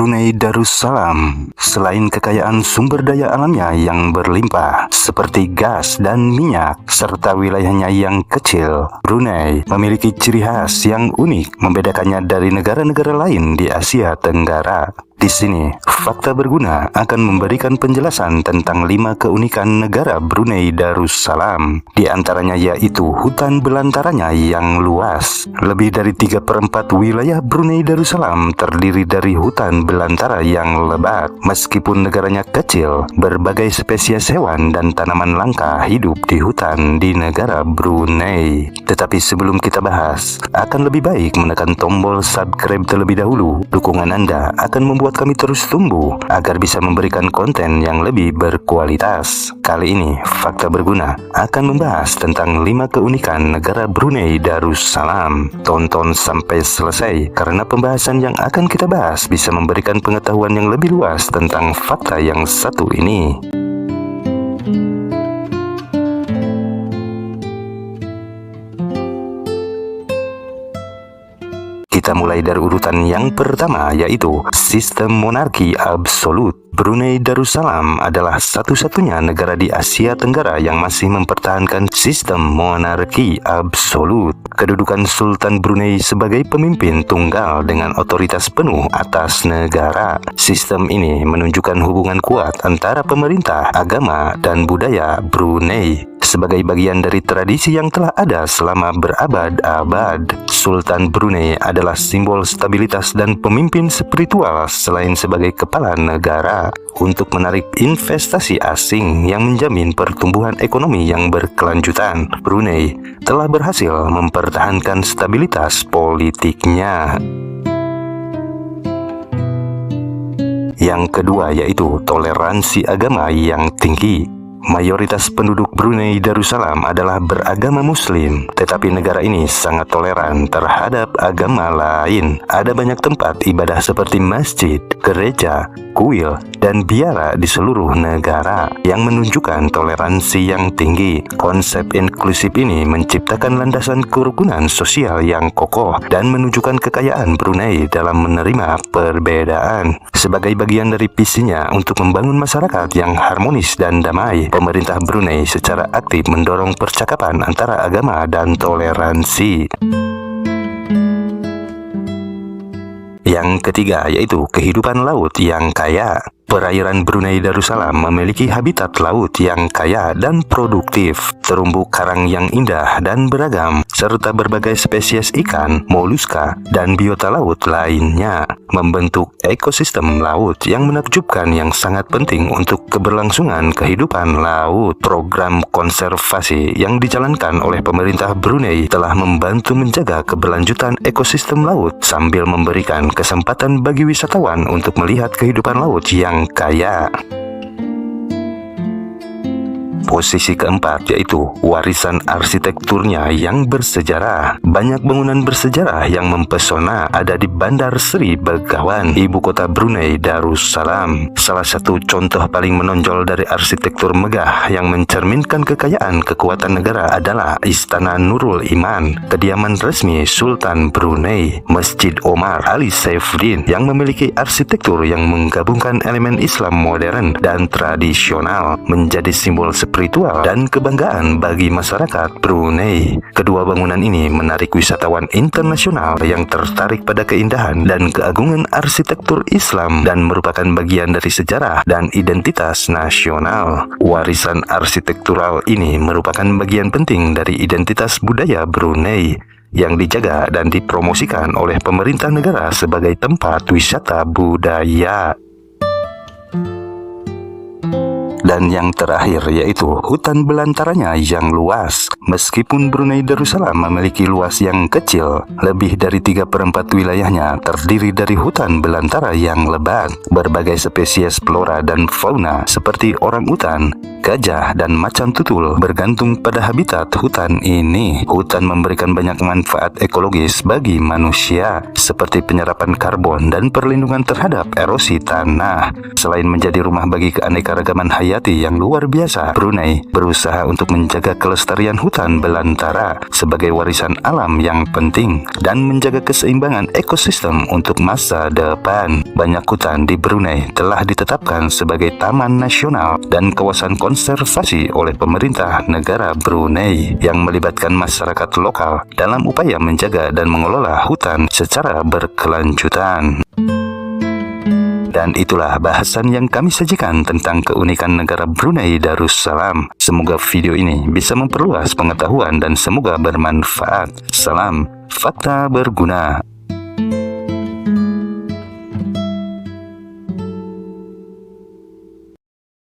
Brunei Darussalam. Selain kekayaan sumber daya alamnya yang berlimpah seperti gas dan minyak serta wilayahnya yang kecil, Brunei memiliki ciri khas yang unik membedakannya dari negara-negara lain di Asia Tenggara. Di sini, fakta berguna akan memberikan penjelasan tentang 5 keunikan negara Brunei Darussalam. Di antaranya yaitu hutan belantaranya yang luas. Lebih dari 3/4 wilayah Brunei Darussalam terdiri dari hutan belantara yang lebat. Meskipun negaranya kecil, berbagai spesies hewan dan tanaman langka hidup di hutan di negara Brunei. Tetapi sebelum kita bahas, akan lebih baik menekan tombol subscribe terlebih dahulu. Dukungan Anda akan membuat kami terus tumbuh agar bisa memberikan konten yang lebih berkualitas. Kali ini, fakta berguna akan membahas tentang 5 keunikan negara Brunei Darussalam. Tonton sampai selesai karena pembahasan yang akan kita bahas bisa memberikan pengetahuan yang lebih luas tentang fakta yang satu ini. Kita mulai dari urutan yang pertama, yaitu sistem monarki absolut. Brunei Darussalam adalah satu-satunya negara di Asia Tenggara yang masih mempertahankan sistem monarki absolut. Kedudukan Sultan Brunei sebagai pemimpin tunggal dengan otoritas penuh atas negara. Sistem ini menunjukkan hubungan kuat antara pemerintah, agama, dan budaya Brunei. Sebagai bagian dari tradisi yang telah ada selama berabad-abad, Sultan Brunei adalah simbol stabilitas dan pemimpin spiritual selain sebagai kepala negara. Untuk menarik investasi asing yang menjamin pertumbuhan ekonomi yang berkelanjutan, Brunei telah berhasil mempertahankan stabilitas politiknya. Yang kedua yaitu toleransi agama yang tinggi. Mayoritas penduduk Brunei Darussalam adalah beragama Muslim, tetapi negara ini sangat toleran terhadap agama lain. Ada banyak tempat ibadah seperti masjid, gereja, kuil, dan biara di seluruh negara yang menunjukkan toleransi yang tinggi. Konsep inklusif ini menciptakan landasan kerukunan sosial yang kokoh dan menunjukkan kekayaan Brunei dalam menerima perbedaan. Sebagai bagian dari visinya untuk membangun masyarakat yang harmonis dan damai, pemerintah Brunei secara aktif mendorong percakapan antara agama dan toleransi. Yang ketiga yaitu kehidupan laut yang kaya. Perairan Brunei Darussalam memiliki habitat laut yang kaya dan produktif, terumbu karang yang indah dan beragam, serta berbagai spesies ikan, moluska, dan biota laut lainnya, membentuk ekosistem laut yang menakjubkan yang sangat penting untuk keberlangsungan kehidupan laut. Program konservasi yang dijalankan oleh pemerintah Brunei telah membantu menjaga keberlanjutan ekosistem laut sambil memberikan kesempatan bagi wisatawan untuk melihat kehidupan laut yang kaya. Posisi keempat yaitu warisan arsitekturnya yang bersejarah. Banyak bangunan bersejarah yang mempesona ada di Bandar Seri Begawan, ibu kota Brunei Darussalam. Salah satu contoh paling menonjol dari arsitektur megah yang mencerminkan kekayaan kekuatan negara adalah Istana Nurul Iman, kediaman resmi Sultan Brunei. Masjid Omar Ali Saifuddin yang memiliki arsitektur yang menggabungkan elemen Islam modern dan tradisional menjadi simbol spiritual dan kebanggaan bagi masyarakat Brunei. Kedua bangunan ini menarik wisatawan internasional yang tertarik pada keindahan dan keagungan arsitektur Islam dan merupakan bagian dari sejarah dan identitas nasional. Warisan arsitektural ini merupakan bagian penting dari identitas budaya Brunei yang dijaga dan dipromosikan oleh pemerintah negara sebagai tempat wisata budaya. Dan yang terakhir yaitu hutan belantaranya yang luas. Meskipun Brunei Darussalam memiliki luas yang kecil, lebih dari 3/4 wilayahnya terdiri dari hutan belantara yang lebat. Berbagai spesies flora dan fauna seperti orangutan, gajah, dan macan tutul bergantung pada habitat hutan ini. Hutan memberikan banyak manfaat ekologis bagi manusia, seperti penyerapan karbon dan perlindungan terhadap erosi tanah. Selain menjadi rumah bagi keanekaragaman hayati hayati yang luar biasa. Brunei berusaha untuk menjaga kelestarian hutan belantara sebagai warisan alam yang penting dan menjaga keseimbangan ekosistem untuk masa depan. Banyak hutan di Brunei telah ditetapkan sebagai taman nasional dan kawasan konservasi oleh pemerintah negara Brunei yang melibatkan masyarakat lokal dalam upaya menjaga dan mengelola hutan secara berkelanjutan. Dan itulah bahasan yang kami sajikan tentang keunikan negara Brunei Darussalam. Semoga video ini bisa memperluas pengetahuan dan semoga bermanfaat. Salam fakta berguna.